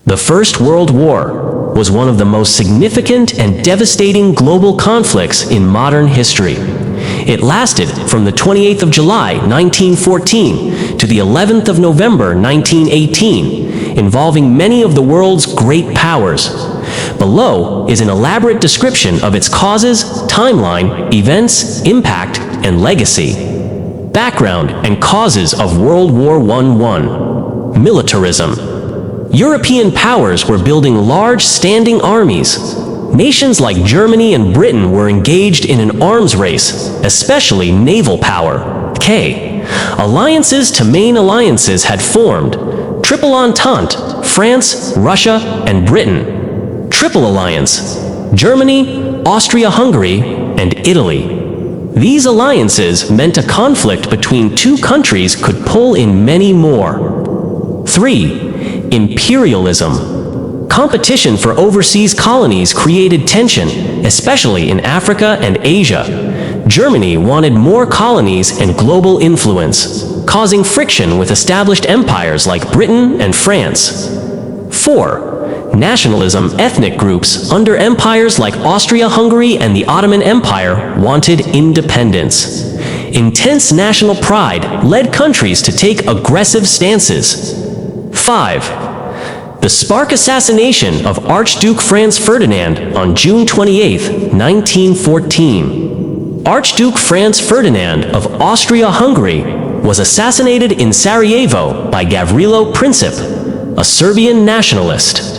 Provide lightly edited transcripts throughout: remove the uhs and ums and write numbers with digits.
The First World War was one of the most significant and devastating global conflicts in modern history. It lasted from the 28th of July, 1914 to the 11th of November, 1918, involving many of the world's great powers. Below is an elaborate description of its causes, timeline, events, impact, and legacy. Background and causes of World War I. Militarism. European powers were building large standing armies. Nations like Germany and Britain were engaged in an arms race, especially naval power. Alliances to main alliances had formed: Triple Entente, France, Russia, and Britain. Triple Alliance, Germany, Austria-Hungary, and Italy. These alliances meant a conflict between two countries could pull in many more. 3. Imperialism. Competition for overseas colonies created tension, especially in Africa and Asia. Germany wanted more colonies and global influence, causing friction with established empires like Britain and France. 4. Nationalism. Ethnic groups under empires like Austria-Hungary and the Ottoman Empire wanted independence. Intense national pride led countries to take aggressive stances. 5. The Spark assassination of Archduke Franz Ferdinand on June 28, 1914. Archduke Franz Ferdinand of Austria-Hungary was assassinated in Sarajevo by Gavrilo Princip, a Serbian nationalist.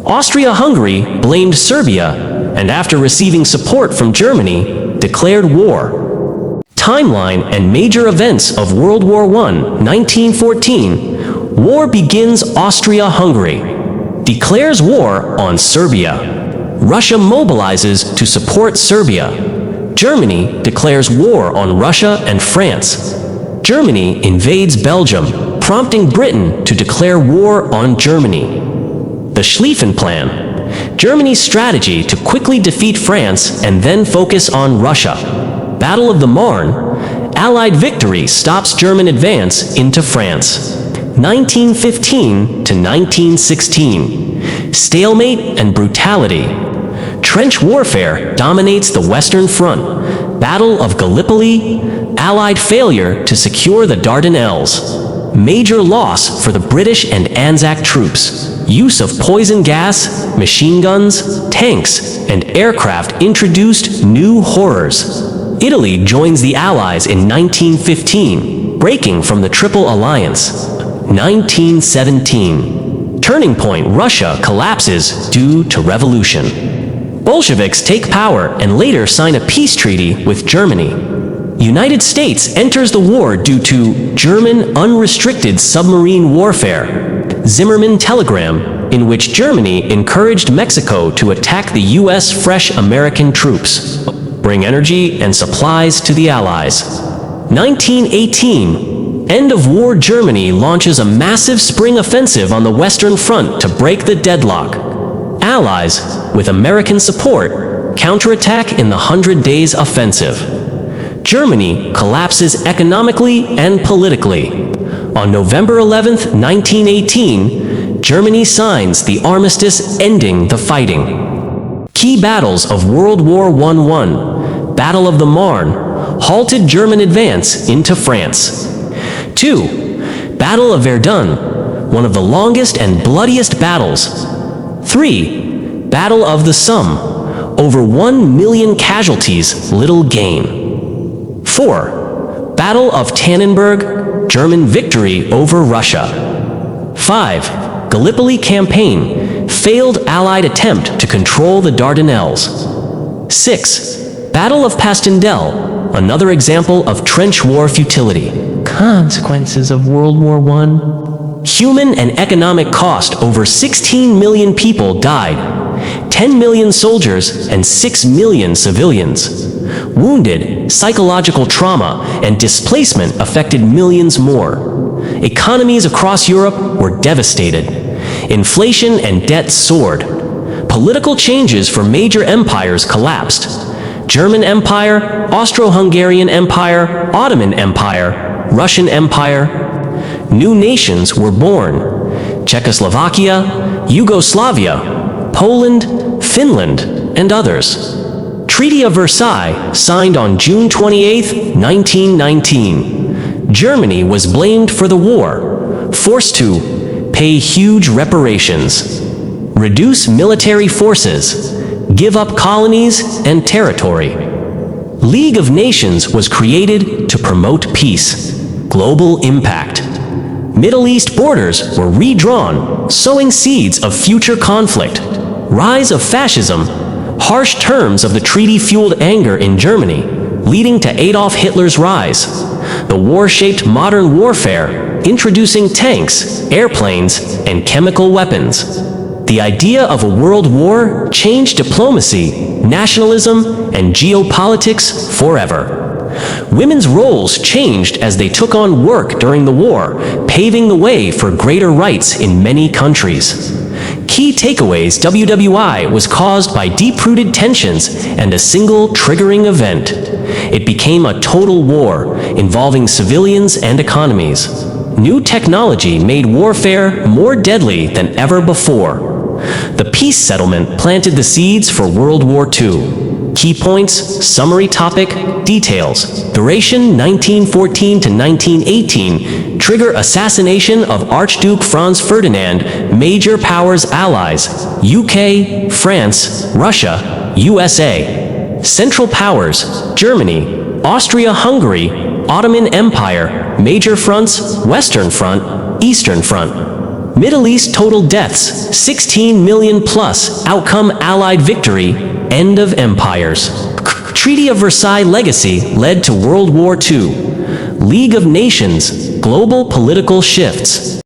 Austria-Hungary blamed Serbia, and after receiving support from Germany, declared war. Timeline and major events of World War I, 1914. War begins. Austria-Hungary declares war on Serbia. Russia mobilizes to support Serbia. Germany declares war on Russia and France. Germany invades Belgium, prompting Britain to declare war on Germany. The Schlieffen Plan. Germany's strategy to quickly defeat France and then focus on Russia. Battle of the Marne. Allied victory stops German advance into France. 1915 to 1916. Stalemate and brutality. Trench warfare dominates the Western Front. Battle of Gallipoli. Allied failure to secure the Dardanelles. Major loss for the British and Anzac troops. Use of poison gas, machine guns, tanks, and aircraft introduced new horrors. Italy joins the Allies in 1915, breaking from the Triple Alliance. 1917. Turning point. Russia collapses due to revolution. Bolsheviks take power and later sign a peace treaty with Germany. United States enters the war due to German unrestricted submarine warfare. Zimmermann telegram, in which Germany encouraged Mexico to attack the U.S. Fresh American troops, bring energy and supplies to the Allies. 1918. End of war. Germany launches a massive spring offensive on the Western Front to break the deadlock. Allies, with American support, counterattack in the 100 Days Offensive. Germany collapses economically and politically. On November 11, 1918, Germany signs the armistice ending the fighting. Key battles of World War I. Battle of the Marne halted German advance into France. 2. Battle of Verdun, one of the longest and bloodiest battles. 3. Battle of the Somme, over 1 million casualties, little gain. 4. Battle of Tannenberg, German victory over Russia. 5. Gallipoli campaign, failed Allied attempt to control the Dardanelles. 6. Battle of Passchendaele, another example of trench war futility. Consequences of World War I. Human and economic cost. Over 16 million people died. 10 million soldiers and 6 million civilians. Wounded, psychological trauma, and displacement affected millions more. Economies across Europe were devastated. Inflation and debt soared. Political changes for major empires collapsed. German Empire, Austro-Hungarian Empire, Ottoman Empire, Russian Empire. New nations were born: Czechoslovakia, Yugoslavia, Poland, Finland, and others. Treaty of Versailles, signed on June 28, 1919. Germany was blamed for the war, forced to pay huge reparations, reduce military forces, give up colonies and territory. League of Nations was created to promote peace, global impact. Middle East borders were redrawn, sowing seeds of future conflict. Rise of fascism, harsh terms of the treaty fueled anger in Germany, leading to Adolf Hitler's rise. The war shaped modern warfare, introducing tanks, airplanes, and chemical weapons. The idea of a world war changed diplomacy, nationalism, and geopolitics forever. Women's roles changed as they took on work during the war, paving the way for greater rights in many countries. Key takeaways: WWI was caused by deep-rooted tensions and a single triggering event. It became a total war, involving civilians and economies. New technology made warfare more deadly than ever before. The peace settlement planted the seeds for World War II. Key points, summary topic, details. Duration 1914 to 1918. Trigger assassination of Archduke Franz Ferdinand, major powers allies, UK, France, Russia, USA. Central powers, Germany, Austria-Hungary, Ottoman Empire, major fronts, Western Front, Eastern Front. Middle East total deaths, 16 million plus, outcome Allied victory, end of empires. Treaty of Versailles legacy led to World War II. League of Nations, global political shifts.